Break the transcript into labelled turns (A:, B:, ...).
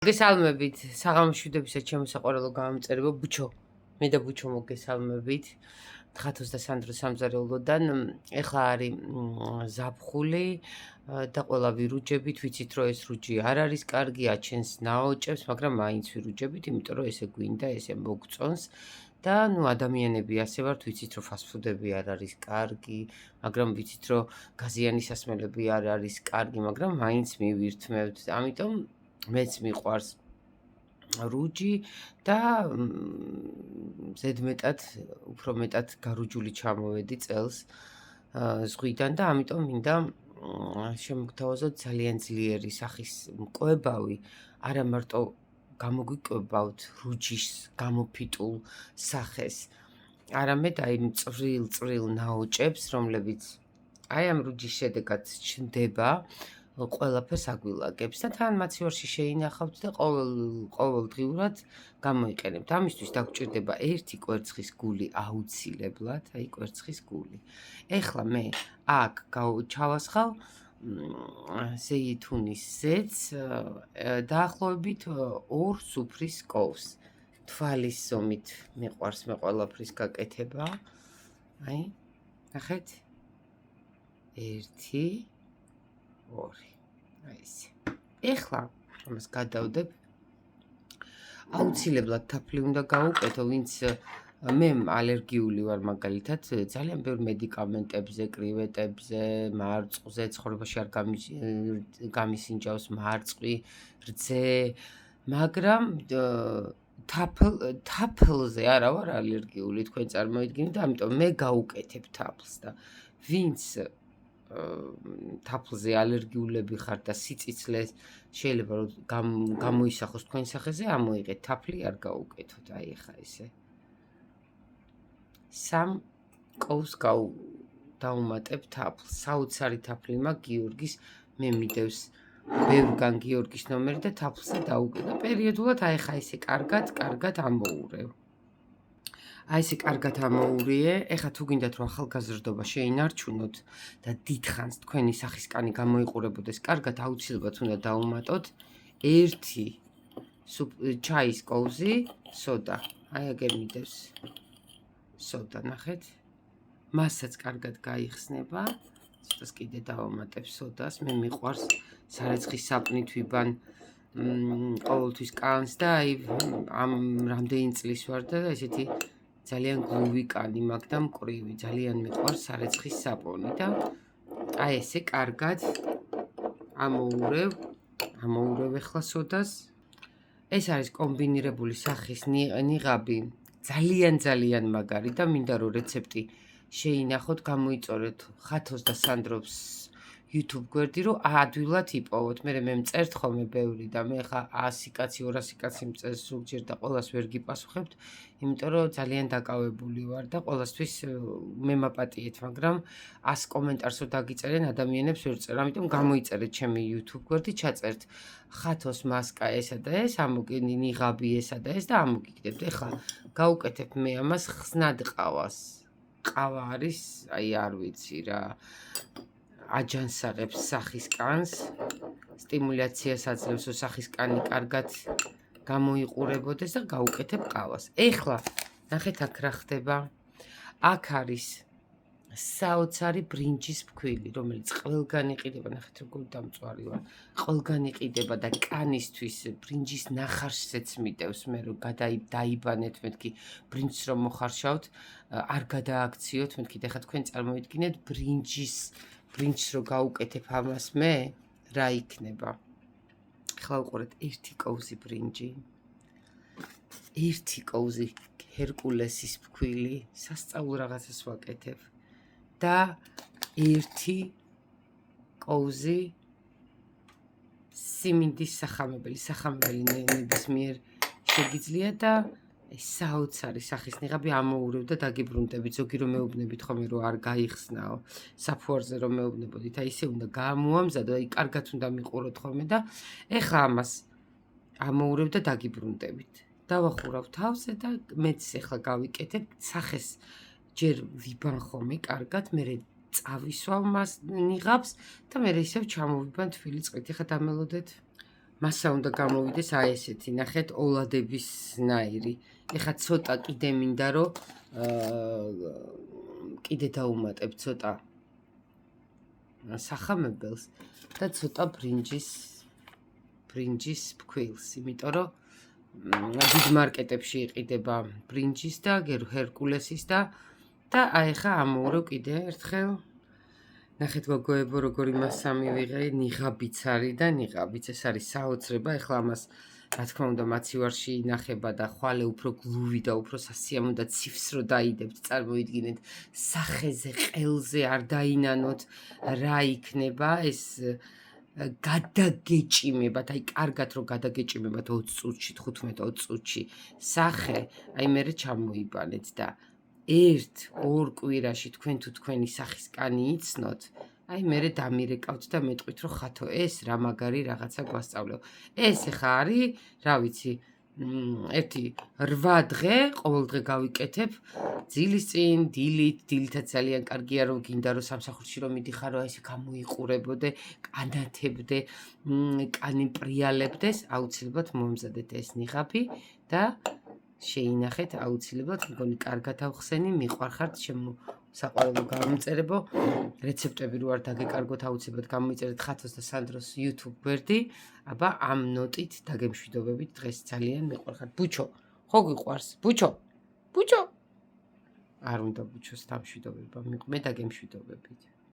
A: მოგესალმებით საღამოშვიდობისა ჩემოსაყვარელო გამომწერებო ბუჩო მე და ბუჩო მოგესალმებით 23 სამზარეულოდან ეხლა არის ზაფხული და ყველა ვირუჯებით ვიცით რომ ეს რუჯი არ არის კარგი აჩენს ნაოჭებს მაგრამ მაინც ვირუჯებით იმიტომ რომ ესე გვინდა ესე მოგწონს და ნუ ადამიანები ასე ვართ ვიცით რომ ფასტფუდები არ არის კარგი მაგრამ ვიცით რომ გაზიანი სასმელები არ არის კარგი მაგრამ მაინც მივირთმევთ ამიტომ მეც მიყვარს რუჯი და ზედმეტად უფრო მეტად გარუჯული ჩამოვედი წელს ზღვიდან და ამიტომ მინდა შემოგთავაზოთ ძალიან ძლიერი სახის მკვლევავი არა მარტო გამოგვიკვებავთ რუჯის გამოფიტულ სახეს არამედ აი წვრილ ნაოჭებს რომლებიც აი ამ რუჯის შედეგად ჩნდება ყველაფერს აგვილაგებს და თან მაცივარში შეინახავთ და ყოველდღიურად გამოიყენებთ. ამისთვის დაგჭირდება ერთი კვერცხის გული აუცილებლად, აი კვერცხის გული. ეხლა მე აქ ჩავასხავ ზეითუნის ზეთს დაახლოებით 2 სუფრის კოვს. თვალის ზომით მიყვარს მე ყველაფრის გაკეთება. აი, ნახეთ. 1 2 აი ესე. ეხლა ამას გადავდებ. აუცილებლად თაფლი უნდა გავუკეთო, ვინც მე ალერგიული ვარ მაგალითად, ძალიან ბევრ მედიკამენტებზე, კრივეტებზე, მარწყვზე, ცხოვრებაში არ გამისინჯავს მარწყვი, რძე, მაგრამ თაფლზე არა ვარ ალერგიული, თქვენ წარმოიდგინეთ, ამიტომ მე გავუკეთებ თაფლს და ვინც თაფლზე ალერგიულები ხართ და სიციცლე შეიძლება რომ გამოისახოს თქვენ სახეზე, ამოიღეთ თაფლი არ გაუკეთოთ, აი ახლა ესე. 3 კოვს დავუმატებ თაფლს. საოცარი თაფლი მაქვს გიორგის, მე მიდევს ბევრგან გიორგის ნომერი და თაფლზე დაუკეთა. პერიოდულად აი ახლა ესე კარგად ამოურევ. აი ესე კარგად ამოურიე, ეხლა თუ გინდათ რომ ახალგაზრდობა შეინარჩუნოთ და დიდხანს თქვენი სახისკანი გამოიყურებოდეს კარგად, აუცილებლად უნდა დავუმატოთ 1 ჩაის კოვზი სოდა. აი აგერ მიდევს სოდა, ნახეთ. მასაც კარგად გაიხსნება. ცოტას კიდე დავამატებ სოდას, მე მიყვარს სარეცხის საპნით ვიბან ყოველთვის კანს და აი ამ რამდენი წლის ვარ და ესეთი ძალიან გლუვი კანი მაქვს და მკვრივი, ძალიან მიყვარს სარეცხის საპონი და აი ესე კარგად ამოურევ ახლა სოდას. ეს არის კომბინირებული სახის ნიღაბი, ძალიან მაგარი და მინდა რომ რეცეპტი შეინახოთ, გამოიწორეთ ხათოს და სანდრობს YouTube გვერდი, რომ ადვილად იპოვოთ. მე მწერთ ხოლმე ბევრი და მე ხა 100 კაცი 200 კაცი მწერს ზოგჯერ და ყველას ვერ გიპასუხებთ, იმიტომ რომ ძალიან დაკავებული ვარ და ყველასთვის მემაპატიეთ, მაგრამ 100 კომენტარს რო დაგიწერენ ადამიანებს ვერ წერ. ამიტომ გამოიწერეთ ჩემი YouTube გვერდი, ჩაწერთ ხათოს მასკა ესა და ეს, ამოგენი ნიღაბი ესა და ეს და ამოგიგდებთ. ეხლა გავუკეთებ მე ამას ხსნად ყავას. ყავა არის, აი არ ვიცი რა. აჯანსაღებს სახისკანს, სტიმულაციას აძლევს, რომ სახისკანი კარგად გამოიყურებოდეს და გავუკეთებ ყავას. ეხლა ნახეთ აქ რა ხდება. აქ არის საოცარი ბრინჯის ფქვილი, რომელიც ყველგან იყიდება, ნახეთ როგორ დამწვარი ვარ. ყველგან იყიდება და კანისთვის ბრინჯის ნახარშზეც მიდევს, მე რომ დაიბანეთ მეთქი ბრინჯს რომ მოხარშავთ, არ გადააქციოთ, მეთქი და ხა თქვენ წარმოიდგინეთ ბრინჯს რო გავუკეთებ ამას მე, რა იქნება. ახლა უყურეთ 1 კოვზი ბრინჯი, 1 კოვზი ჰერკულესის ფქვილი, სასწაულ რაღაცას ვაკეთებ და 1 კოვზი სიმინდის სახამებელი ნებისმიერ შეგიძლია და საოცარი სახის ნიღაბი ამოურევ და დაგიბრუნდებით. ზოგი რომ მეუბნებით ხოლმე რომ არ გაიხსნაო, საფუარზე რომ მეუბნებოდით, აი ესე უნდა გამოამზადო, აი კარგად უნდა მიყუროთ ხოლმე და ეხლა ამას ამოურევ და დაგიბრუნდებით. დავახურავ თავზე და მეც ეხლა გავიკეთებ სახეს ჯერ ვიბან ხოლმე კარგად, მე წავისვავ მას ნიღაბს და მე ისევ ჩამოვიბან თბილი წყლით. ეხლა დამელოდეთ მასა უნდა გამოვიდეს აი ესეთი, ნახეთ, ოლადებისნაირი. ეხლა ცოტა კიდე მინდა რომ კიდე დავუმატებ ცოტა სახამებელს და ცოტა ბრინჯის ფქვილს, იმიტომ რომ დიდ მარკეტებში იყიდება ბრინჯის და ჰერკულესის და აი ხა ამოვრო კიდე ერთხელ. ნახეთ გოგოებო, როგორი მასა მივიღე, ნიღაბიც არის და ნიღაბიც ეს არის საოცრება. ეხლა ამას რა თქმა უნდა მაცივარში ინახება და ხვალე უფრო გლუვი და უფრო სასიამოვნო და ციფს რო დაიდებთ, წარმოიდგინეთ, სახეზე, ყელზე არ დაინანოთ, რა იქნება ეს გადაგეჭიმებათ, აი კარგად რო გადაგეჭიმებათ 20 წუთში, 15-20 წუთში სახე, აი მერე ჩამოიბანეთ და 1-2 კვირაში თქვენ თუ თქვენი სახის კანი იცნოთ, აი მერე დამირეკავთ და მეტყვით რომ ხათო ეს რა მაგარი რაღაცა გვასწავლეო. ეს ხა არის, რა ვიცი, 8 დღე, ყოველ დღე გავიკეთებ ძილის წინ, დილითაც ძალიან კარგია რომ გინდა რომ სამსახურში რომ მიდიხარო, ესე გამოიყურებოდე, კანათებდე, კანი პრიალებდეს, აუცილებლად მომზადეთ ეს ნიღაბი და შეინახეთ აუცილებლად, მგონი კარგად ავხსენი, მიყვარხართ ჩემო საყვარელო გამომწერებო, რეცეპტები რო არ დაგეკარგოთ, აუცილებლად გამოიწერეთ ხათოს და სანდროს YouTube გვერდი, აბა ამ ნოტით დაგემშვიდობებით, დღეს ძალიან მიყვარხართ. ბუჩო, ხო გიყვარს? ბუჩო. არ უნდა ბუჩოს დამშვიდობება, მე დაგემშვიდობებით.